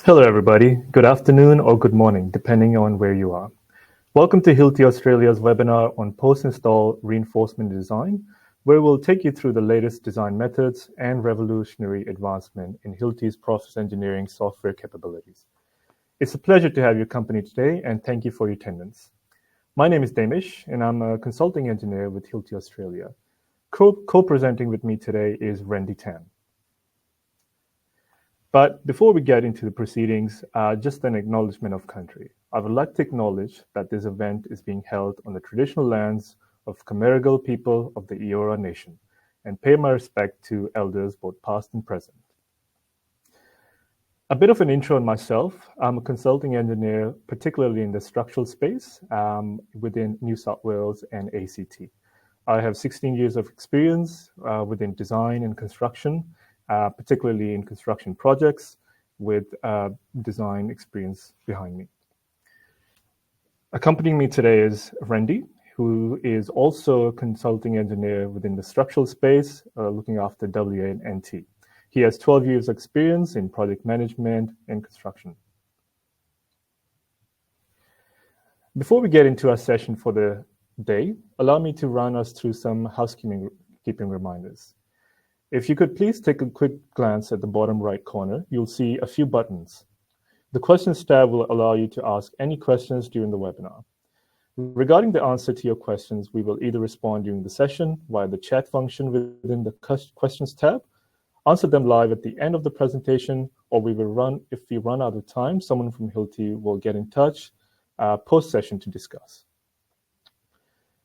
Hello, everybody. Good afternoon or good morning, depending on where you are. Welcome to Hilti Australia's webinar on post-install reinforcement design, where we'll take you through the latest design methods and revolutionary advancement in Hilti's PROFIS Engineering software capabilities. It's a pleasure to have your company today, and thank you for your attendance. My name is Damish, and I'm a consulting engineer with Hilti Australia. Co-presenting with me today is Randy Tan. But before we get into the proceedings, just an acknowledgement of country. I would like to acknowledge that this event is being held on the traditional lands of Camaragal people of the Eora Nation, and pay my respect to elders both past and present. A bit of an intro on myself. I'm a consulting engineer, particularly in the structural space within New South Wales and ACT. I have 16 years of experience within design and construction, particularly in construction projects with design experience behind me. Accompanying me today is Randy, who is also a consulting engineer within the structural space, looking after WA&T. He has 12 years experience in project management and construction. Before we get into our session for the day, allow me to run us through some housekeeping reminders. If you could please take a quick glance at the bottom right corner, you'll see a few buttons. The questions tab will allow you to ask any questions during the webinar. Regarding the answer to your questions, we will either respond during the session via the chat function within the questions tab, answer them live at the end of the presentation, or if we run out of time, someone from Hilti will get in touch post-session to discuss.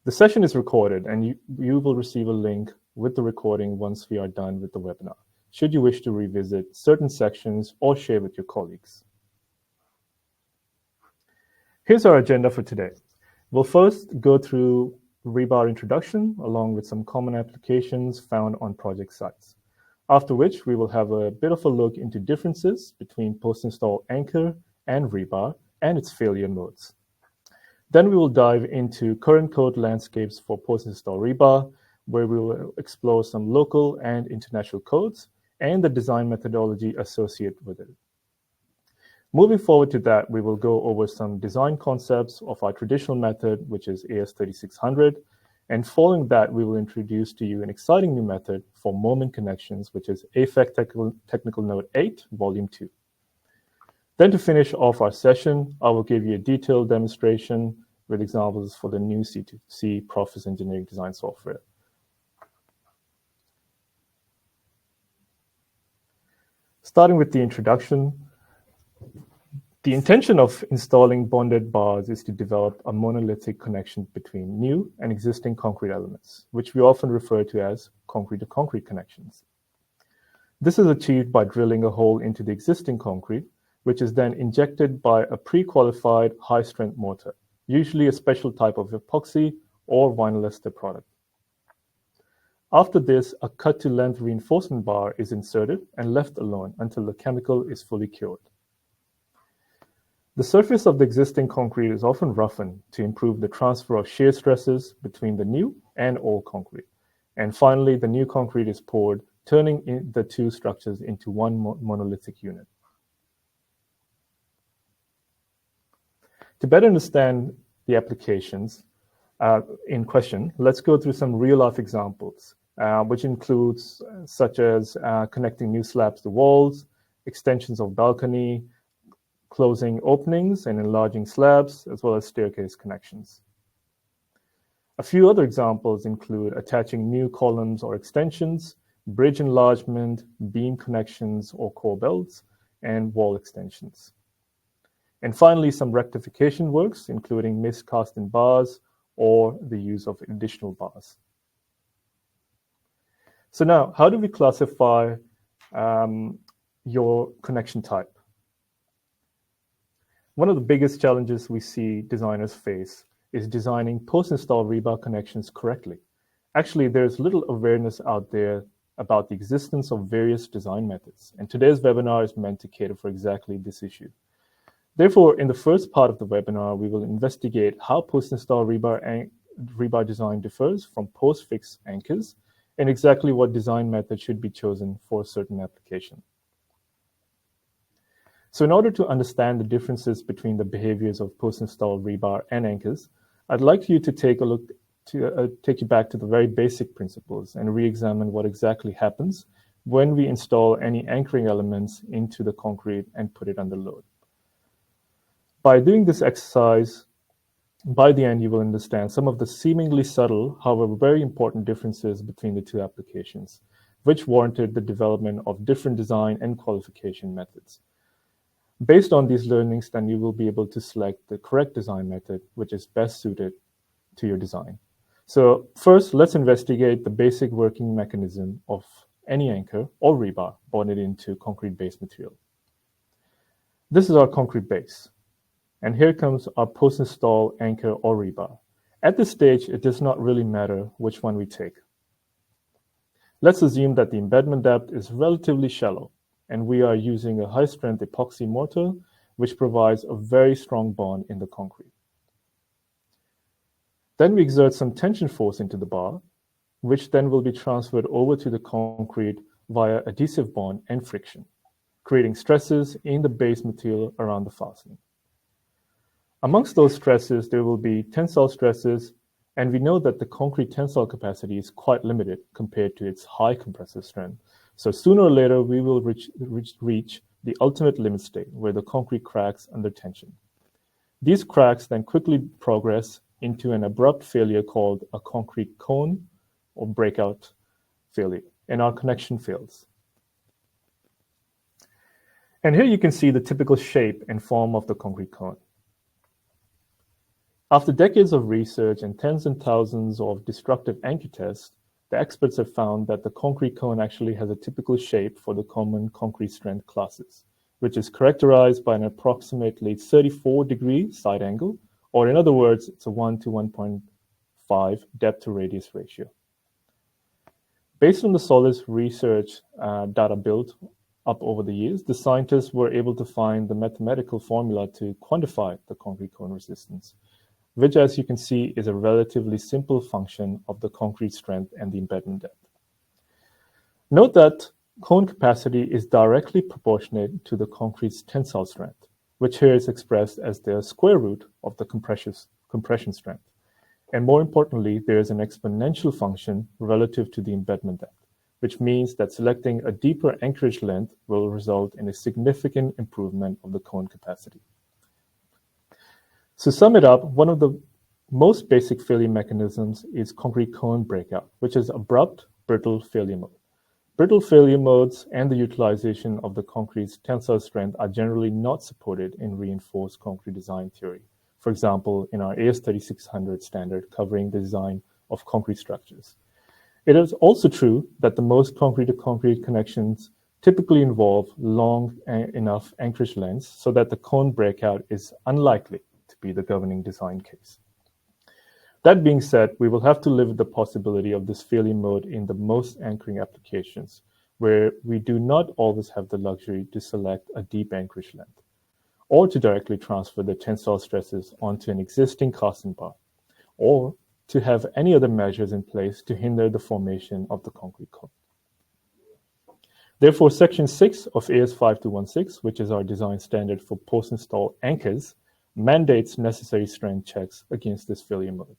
The session is recorded, and you will receive a link with the recording once we are done with the webinar, should you wish to revisit certain sections or share with your colleagues. Here's our agenda for today. We'll first go through rebar introduction, along with some common applications found on project sites. After which, we will have a bit of a look into differences between post-install anchor and rebar and its failure modes. Then we will dive into current code landscapes for post-install rebar, where we will explore some local and international codes and the design methodology associated with it. Moving forward to that, we will go over some design concepts of our traditional method, which is AS3600. And following that, we will introduce to you an exciting new method for moment connections, which is AFEC Technical Note 8, Volume 2. Then to finish off our session, I will give you a detailed demonstration with examples for the new C2C PROFIS Engineering Design software. Starting with the introduction, the intention of installing bonded bars is to develop a monolithic connection between new and existing concrete elements, which we often refer to as concrete-to-concrete connections. This is achieved by drilling a hole into the existing concrete, which is then injected by a pre-qualified high-strength mortar, usually a special type of epoxy or vinyl ester product. After this, a cut-to-length reinforcement bar is inserted and left alone until the chemical is fully cured. The surface of the existing concrete is often roughened to improve the transfer of shear stresses between the new and old concrete. And finally, the new concrete is poured, turning the two structures into one monolithic unit. To better understand the applications in question, let's go through some real-life examples, which includes such as connecting new slabs to walls, extensions of balcony, closing openings and enlarging slabs, as well as staircase connections. A few other examples include attaching new columns or extensions, bridge enlargement, beam connections or core belts, and wall extensions. And finally, some rectification works, including miscasting bars or the use of additional bars. So now, how do we classify your connection type? One of the biggest challenges we see designers face is designing post-install rebar connections correctly. Actually, there's little awareness out there about the existence of various design methods, and today's webinar is meant to cater for exactly this issue. Therefore, in the first part of the webinar, we will investigate how post-install rebar design differs from post-fix anchors and exactly what design method should be chosen for a certain application. So in order to understand the differences between the behaviors of post-install rebar and anchors, I'd like you to take you back to the very basic principles and re-examine what exactly happens when we install any anchoring elements into the concrete and put it under load. By doing this exercise, by the end, you will understand some of the seemingly subtle, however very important differences between the two applications, which warranted the development of different design and qualification methods. Based on these learnings, then you will be able to select the correct design method, which is best suited to your design. So first, let's investigate the basic working mechanism of any anchor or rebar bonded into concrete base material. This is our concrete base. And here comes our post-install anchor or rebar. At this stage, it does not really matter which one we take. Let's assume that the embedment depth is relatively shallow, and we are using a high-strength epoxy mortar, which provides a very strong bond in the concrete. Then we exert some tension force into the bar, which then will be transferred over to the concrete via adhesive bond and friction, creating stresses in the base material around the fastening. Amongst those stresses, there will be tensile stresses, and we know that the concrete tensile capacity is quite limited compared to its high compressive strength. So sooner or later, we will reach the ultimate limit state where the concrete cracks under tension. These cracks then quickly progress into an abrupt failure called a concrete cone or breakout failure, and our connection fails. And here you can see the typical shape and form of the concrete cone. After decades of research and tens and thousands of destructive anchor tests, the experts have found that the concrete cone actually has a typical shape for the common concrete strength classes, which is characterized by an approximately 34-degree side angle, or in other words, it's a 1 to 1.5 depth to radius ratio. Based on the solid research data built up over the years, the scientists were able to find the mathematical formula to quantify the concrete cone resistance, which, as you can see, is a relatively simple function of the concrete strength and the embedment depth. Note that cone capacity is directly proportionate to the concrete's tensile strength, which here is expressed as the square root of the compression strength. And more importantly, there is an exponential function relative to the embedment depth, which means that selecting a deeper anchorage length will result in a significant improvement of the cone capacity. To sum it up, one of the most basic failure mechanisms is concrete cone breakout, which is abrupt, brittle failure mode. Brittle failure modes and the utilization of the concrete's tensile strength are generally not supported in reinforced concrete design theory. For example, in our AS3600 standard covering the design of concrete structures. It is also true that the most concrete-to-concrete connections typically involve long enough anchorage lengths so that the cone breakout is unlikely to be the governing design case. That being said, we will have to live with the possibility of this failure mode in the most anchoring applications, where we do not always have the luxury to select a deep anchorage length, or to directly transfer the tensile stresses onto an existing casting bar, or to have any other measures in place to hinder the formation of the concrete cone. Therefore, Section 6 of AS5216, which is our design standard for post-install anchors, mandates necessary strength checks against this failure mode.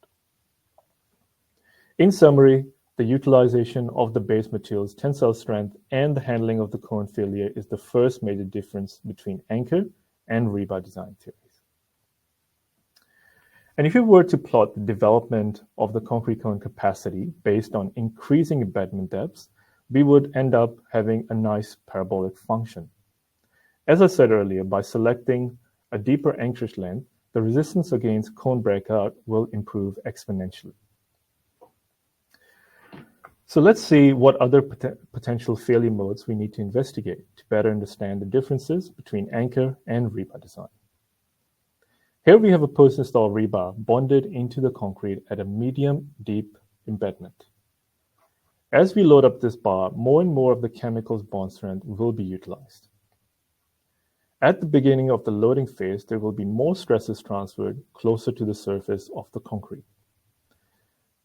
In summary, the utilization of the base material's tensile strength and the handling of the cone failure is the first major difference between anchor and rebar design theories. And if you were to plot the development of the concrete cone capacity based on increasing embedment depths, we would end up having a nice parabolic function. As I said earlier, by selecting a deeper anchorage length, the resistance against cone breakout will improve exponentially. So let's see what other potential failure modes we need to investigate to better understand the differences between anchor and rebar design. Here we have a post-install rebar bonded into the concrete at a medium deep embedment. As we load up this bar, more and more of the chemical's bond strength will be utilized. At the beginning of the loading phase, there will be more stresses transferred closer to the surface of the concrete.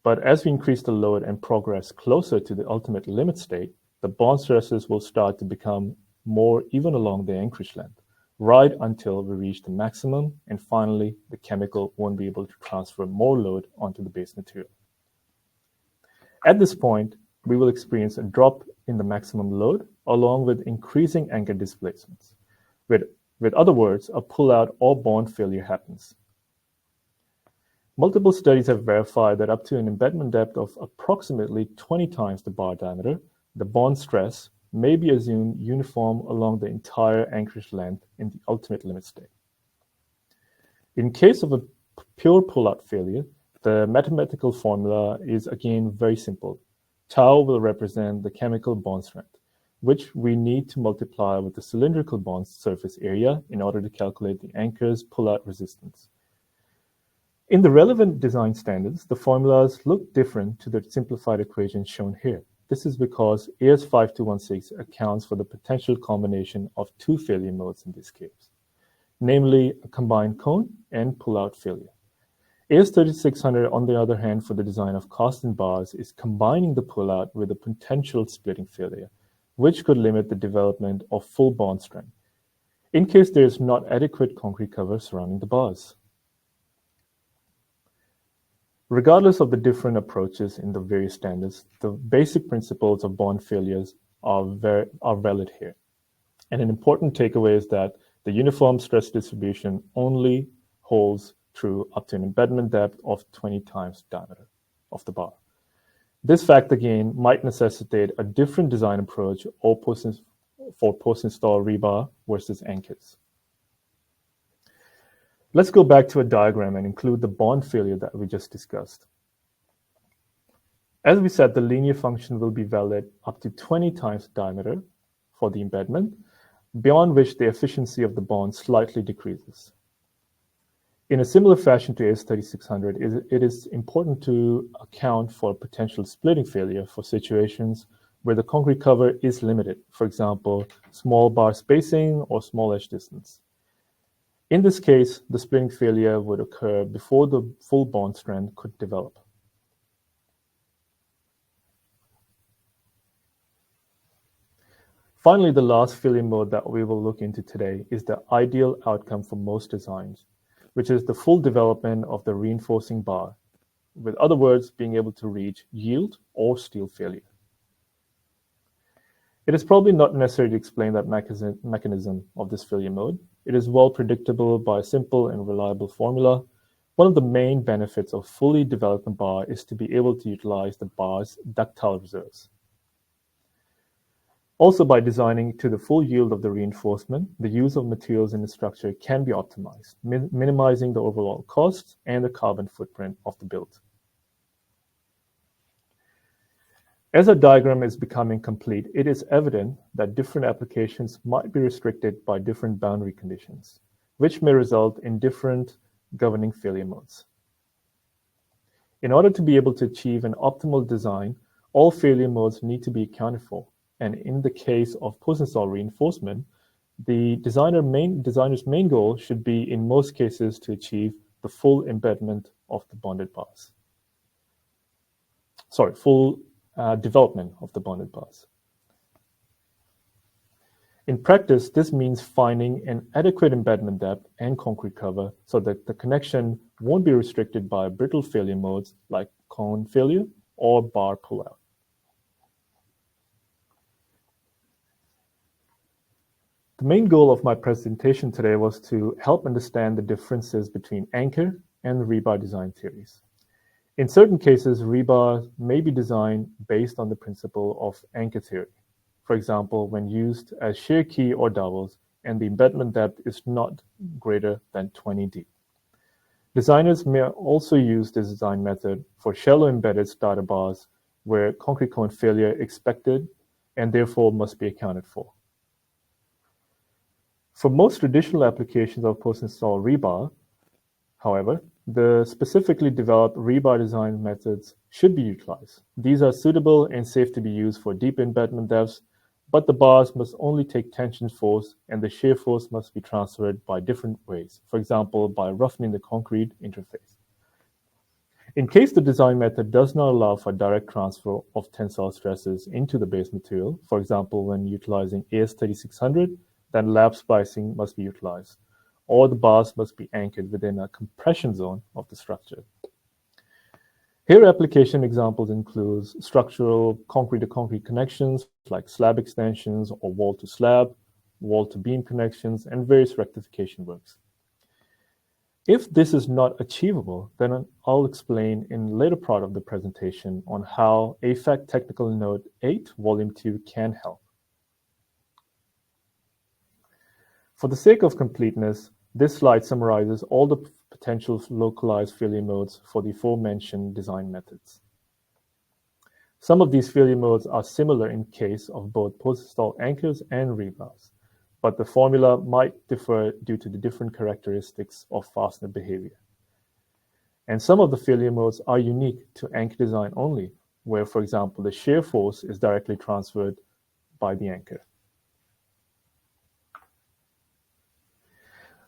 But as we increase the load and progress closer to the ultimate limit state, the bond stresses will start to become more even along the anchorage length, right until we reach the maximum, and finally, the chemical won't be able to transfer more load onto the base material. At this point, we will experience a drop in the maximum load along with increasing anchor displacements. With other words, a pullout or bond failure happens. Multiple studies have verified that up to an embedment depth of approximately 20 times the bar diameter, the bond stress may be assumed uniform along the entire anchorage length in the ultimate limit state. In case of a pure pullout failure, the mathematical formula is again very simple. Tau will represent the chemical bond strength, which we need to multiply with the cylindrical bond surface area in order to calculate the anchor's pullout resistance. In the relevant design standards, the formulas look different to the simplified equation shown here. This is because AS5216 accounts for the potential combination of two failure modes in this case, namely a combined cone and pullout failure. AS3600, on the other hand, for the design of cast-in bars, is combining the pullout with a potential splitting failure, which could limit the development of full bond strength, in case there is not adequate concrete cover surrounding the bars. Regardless of the different approaches in the various standards, the basic principles of bond failures are valid here. And an important takeaway is that the uniform stress distribution only holds true up to an embedment depth of 20 times the diameter of the bar. This fact again might necessitate a different design approach for post-install rebar versus anchors. Let's go back to a diagram and include the bond failure that we just discussed. As we said, the linear function will be valid up to 20 times the diameter for the embedment, beyond which the efficiency of the bond slightly decreases. In a similar fashion to AS3600, it is important to account for potential splitting failure for situations where the concrete cover is limited, for example, small bar spacing or small edge distance. In this case, the splitting failure would occur before the full bond strength could develop. Finally, the last failure mode that we will look into today is the ideal outcome for most designs, which is the full development of the reinforcing bar. With other words, being able to reach yield or steel failure. It is probably not necessary to explain that mechanism of this failure mode. It is well predictable by a simple and reliable formula. One of the main benefits of fully developed bar is to be able to utilize the bar's ductile reserves. Also, by designing to the full yield of the reinforcement, the use of materials in the structure can be optimized, minimizing the overall cost and the carbon footprint of the build. As our diagram is becoming complete, it is evident that different applications might be restricted by different boundary conditions, which may result in different governing failure modes. In order to be able to achieve an optimal design, all failure modes need to be accounted for. And in the case of post-install reinforcement, the designer's main goal should be, in most cases, to achieve the full embedment of the bonded bars. Full development of the bonded bars. In practice, this means finding an adequate embedment depth and concrete cover so that the connection won't be restricted by brittle failure modes like cone failure or bar pullout. The main goal of my presentation today was to help understand the differences between anchor and rebar design theories. In certain cases, rebar may be designed based on the principle of anchor theory. For example, when used as shear key or dowels and the embedment depth is not greater than 20 D. Designers may also use this design method for shallow embedded starter bars where concrete cone failure is expected and therefore must be accounted for. For most traditional applications of post-install rebar, however, the specifically developed rebar design methods should be utilized. These are suitable and safe to be used for deep embedment depths, but the bars must only take tension force and the shear force must be transferred by different ways, for example, by roughening the concrete interface. In case the design method does not allow for direct transfer of tensile stresses into the base material, for example, when utilizing AS3600, then lap splicing must be utilized, or the bars must be anchored within a compression zone of the structure. Here, application examples include structural concrete-to-concrete connections like slab extensions or wall-to-slab, wall-to-beam connections, and various rectification works. If this is not achievable, then I'll explain in the later part of the presentation on how AFAC Technical Note 8, Volume 2 can help. For the sake of completeness, this slide summarizes all the potential localized failure modes for the aforementioned design methods. Some of these failure modes are similar in case of both post-install anchors and rebars, but the formula might differ due to the different characteristics of fastener behavior. And some of the failure modes are unique to anchor design only, where, for example, the shear force is directly transferred by the anchor.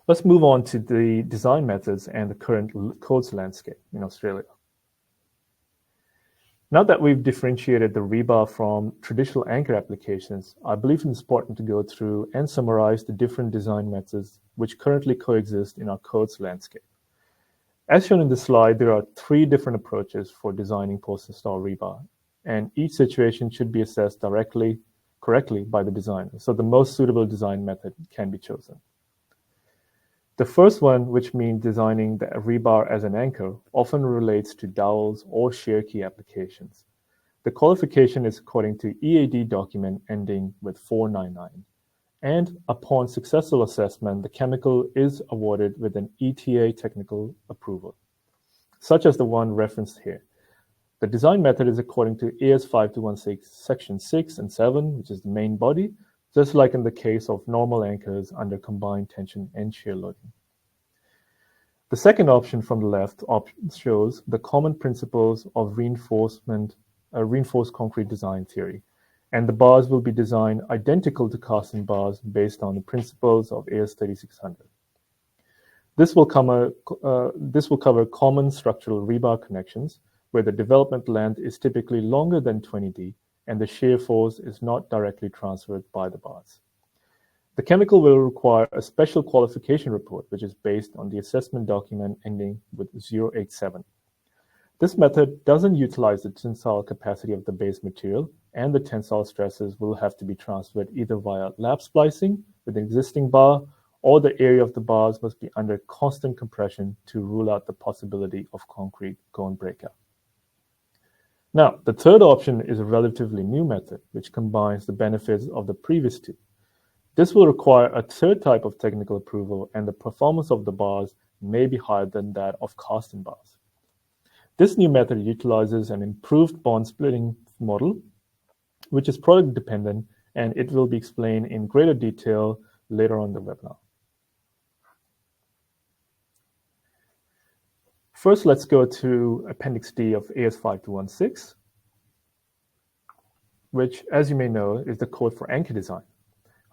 Let's move on to the design methods and the current codes landscape in Australia. Now that we've differentiated the rebar from traditional anchor applications, I believe it's important to go through and summarize the different design methods which currently coexist in our codes landscape. As shown in the slide, there are 3 different approaches for designing post-install rebar, and each situation should be assessed correctly by the designer, so the most suitable design method can be chosen. The first one, which means designing the rebar as an anchor, often relates to dowels or shear key applications. The qualification is according to EAD document ending with 499. And upon successful assessment, the chemical is awarded with an ETA technical approval, such as the one referenced here. The design method is according to AS 5216 Section 6 and 7, which is the main body, just like in the case of normal anchors under combined tension and shear loading. The second option from the left shows the common principles of reinforced concrete design theory, and the bars will be designed identical to casting bars based on the principles of AS 3600. This will cover common structural rebar connections, where the development length is typically longer than 20D, and the shear force is not directly transferred by the bars. The chemical will require a special qualification report, which is based on the assessment document ending with 087. This method doesn't utilize the tensile capacity of the base material, and the tensile stresses will have to be transferred either via lap splicing with an existing bar, or the area of the bars must be under constant compression to rule out the possibility of concrete cone breakout. Now, the third option is a relatively new method, which combines the benefits of the previous 2. This will require a third type of technical approval, and the performance of the bars may be higher than that of casting bars. This new method utilizes an improved bond splitting model, which is product dependent, and it will be explained in greater detail later on in the webinar. First, let's go to Appendix D of AS 5216, which, as you may know, is the code for anchor design.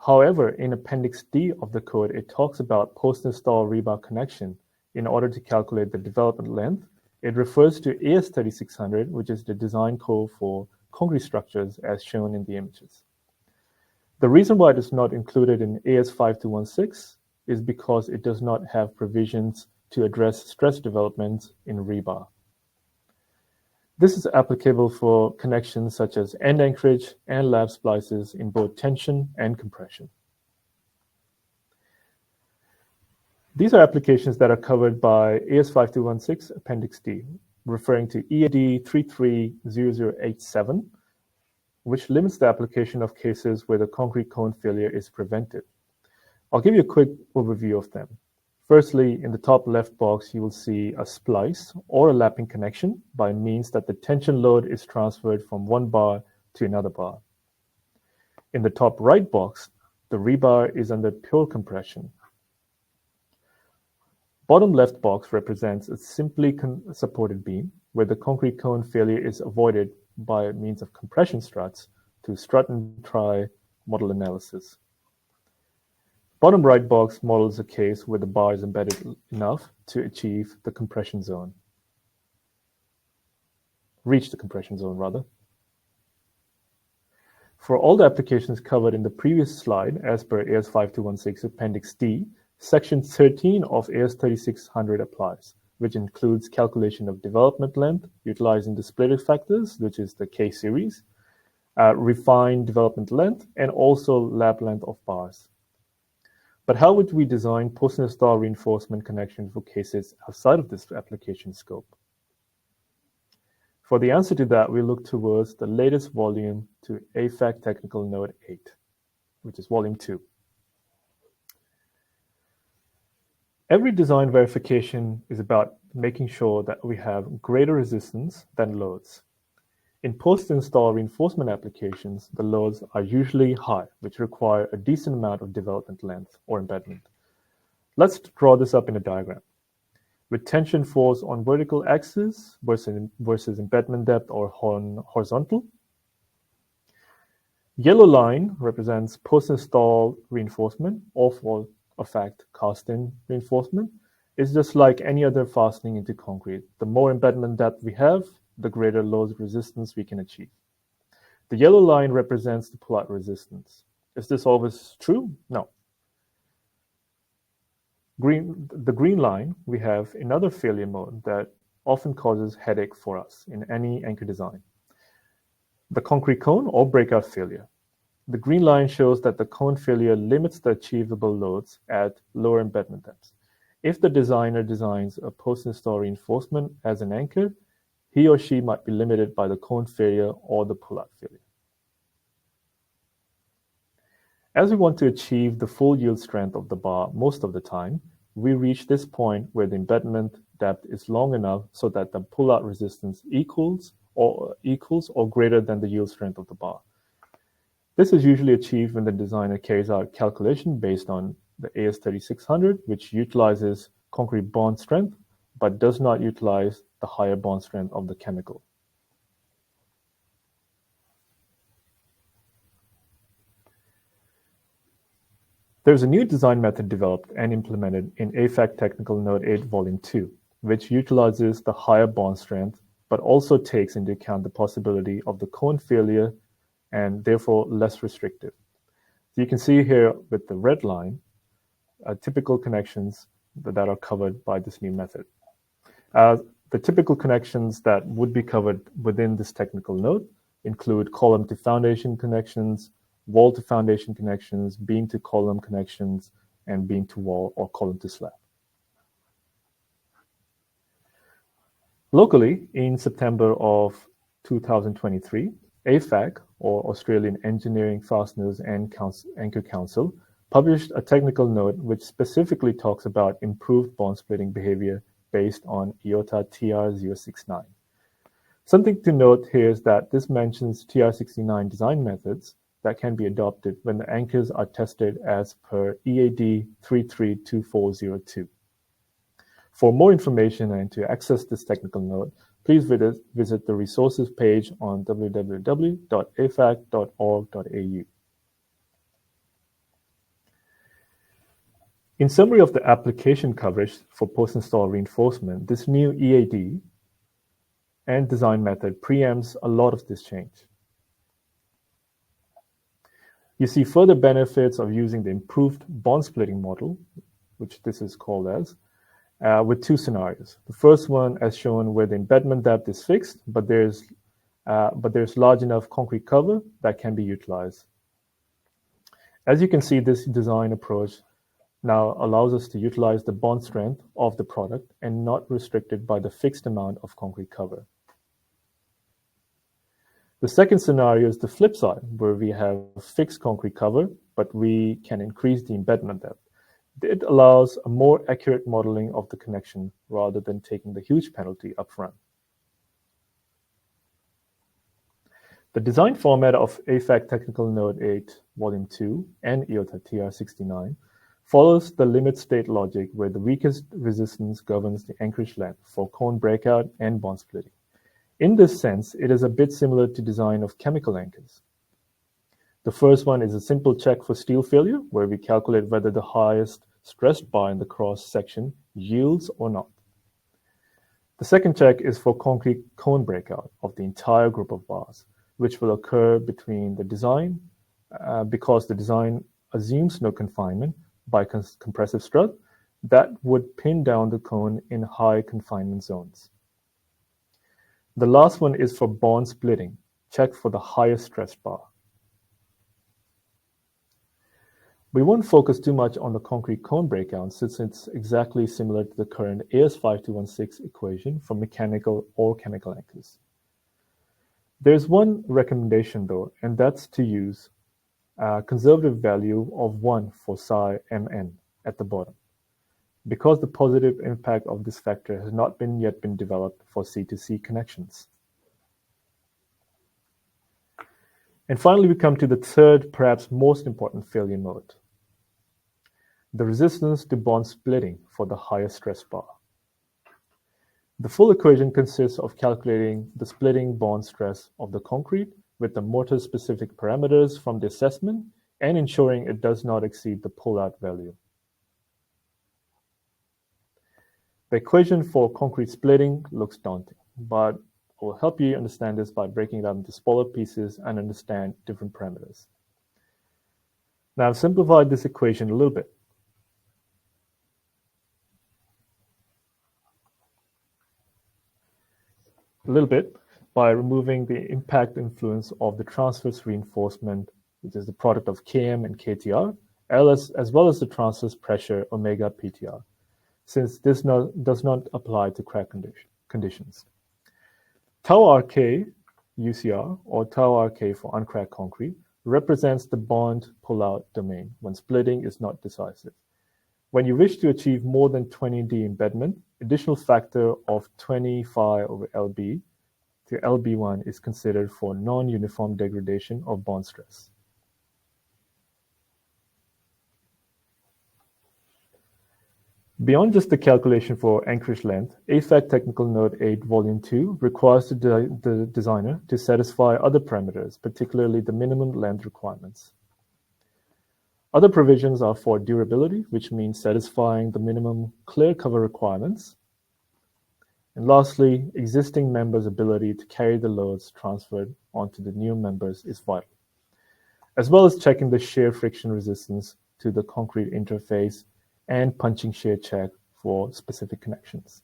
However, in Appendix D of the code, it talks about post-install rebar connection. In order to calculate the development length, it refers to AS 3600, which is the design code for concrete structures as shown in the images. The reason why it is not included in AS 5216 is because it does not have provisions to address stress development in rebar. This is applicable for connections such as end anchorage and lap splices in both tension and compression. These are applications that are covered by AS 5216 Appendix D, referring to EAD 330087, which limits the application of cases where the concrete cone failure is prevented. I'll give you a quick overview of them. Firstly, in the top left box, you will see a splice or a lapping connection by means that the tension load is transferred from one bar to another bar. In the top right box, the rebar is under pure compression. Bottom left box represents a simply supported beam where the concrete cone failure is avoided by means of compression struts to strut and try model analysis. Bottom right box models a case where the bar is embedded enough to achieve the compression zone. Reach the compression zone, rather. For all the applications covered in the previous slide, as per AS 5216 Appendix D, Section 13 of AS 3600 applies, which includes calculation of development length, utilizing the splitter factors, which is the K series, refined development length, and also lab length of bars. But how would we design post-install reinforcement connections for cases outside of this application scope? For the answer to that, we look towards the latest volume to AFAC Technical Note 8, which is Volume 2. Every design verification is about making sure that we have greater resistance than loads. In post-install reinforcement applications, the loads are usually high, which require a decent amount of development length or embedment. Let's draw this up in a diagram. With tension force on vertical axis versus embedment depth or horizontal. Yellow line represents post-install reinforcement, or for a fact, cast-in reinforcement. It's just like any other fastening into concrete. The more embedment depth we have, the greater load resistance we can achieve. The yellow line represents the pull-out resistance. Is this always true? No. The green line, we have another failure mode that often causes headache for us in any anchor design. The concrete cone or breakout failure. The green line shows that the cone failure limits the achievable loads at lower embedment depths. If the designer designs a post-install reinforcement as an anchor, he or she might be limited by the cone failure or the pull-out failure. As we want to achieve the full yield strength of the bar most of the time, we reach this point where the embedment depth is long enough so that the pull-out resistance equals or greater than the yield strength of the bar. This is usually achieved when the designer carries out calculation based on the AS 3600, which utilizes concrete bond strength, but does not utilize the higher bond strength of the chemical. There's a new design method developed and implemented in AFAC Technical Note 8 Volume 2, which utilizes the higher bond strength, but also takes into account the possibility of the cone failure and therefore less restrictive. So you can see here with the red line, typical connections that are covered by this new method. The typical connections that would be covered within this technical note include column to foundation connections, wall to foundation connections, beam to column connections, and beam to wall or column to slab. Locally, in September of 2023, AFAC, or Australian Engineering Fasteners and Anchor Council, published a technical note which specifically talks about improved bond splitting behavior based on IOTA TR069. Something to note here is that this mentions TR69 design methods that can be adopted when the anchors are tested as per EAD 332402. For more information and to access this technical note, please visit the resources page on www.afac.org.au. In summary of the application coverage for post-install reinforcement, this new EAD and design method preempts a lot of this change. You see further benefits of using the improved bond splitting model, which this is called as, with two scenarios. The first one, as shown, where the embedment depth is fixed, but there's large enough concrete cover that can be utilized. As you can see, this design approach now allows us to utilize the bond strength of the product and not restricted by the fixed amount of concrete cover. The second scenario is the flip side, where we have fixed concrete cover, but we can increase the embedment depth. It allows a more accurate modeling of the connection rather than taking the huge penalty upfront. The design format of AFAC Technical Note 8, Volume 2, and IOTA TR69 follows the limit state logic where the weakest resistance governs the anchorage length for cone breakout and bond splitting. In this sense, it is a bit similar to design of chemical anchors. The first one is a simple check for steel failure, where we calculate whether the highest stressed bar in the cross section yields or not. The second check is for concrete cone breakout of the entire group of bars. which will occur between the design, because the design assumes no confinement by compressive strut, that would pin down the cone in high confinement zones. The last one is for bond splitting. Check for the highest stress bar. We won't focus too much on the concrete cone breakdown since it's exactly similar to the current AS5216 equation for mechanical or chemical anchors. There's one recommendation though, and that's to use a conservative value of 1 for psi mn at the bottom, because the positive impact of this factor has not yet been developed for C2C connections. And finally, we come to the third, perhaps most important failure mode, the resistance to bond splitting for the higher stress bar. The full equation consists of calculating the splitting bond stress of the concrete with the mortar-specific parameters from the assessment and ensuring it does not exceed the pull-out value. The equation for concrete splitting looks daunting, but I will help you understand this by breaking it up into smaller pieces and understand different parameters. Now I've simplified this equation a little bit. By removing the impact influence of the transverse reinforcement, which is the product of Km and Ktr, as well as the transverse pressure omega Ptr, since this does not apply to crack conditions. Tau Rk UCR, or Tau Rk for uncracked concrete, represents the bond pull-out domain when splitting is not decisive. When you wish to achieve more than 20D embedment, additional factor of 20 phi over Lb to Lb1 is considered for non-uniform degradation of bond stress. Beyond just the calculation for anchorage length, AFAC Technical Note 8 Volume 2 requires the designer to satisfy other parameters, particularly the minimum length requirements. Other provisions are for durability, which means satisfying the minimum clear cover requirements. And lastly, existing members' ability to carry the loads transferred onto the new members is vital, as well as checking the shear friction resistance to the concrete interface and punching shear check for specific connections.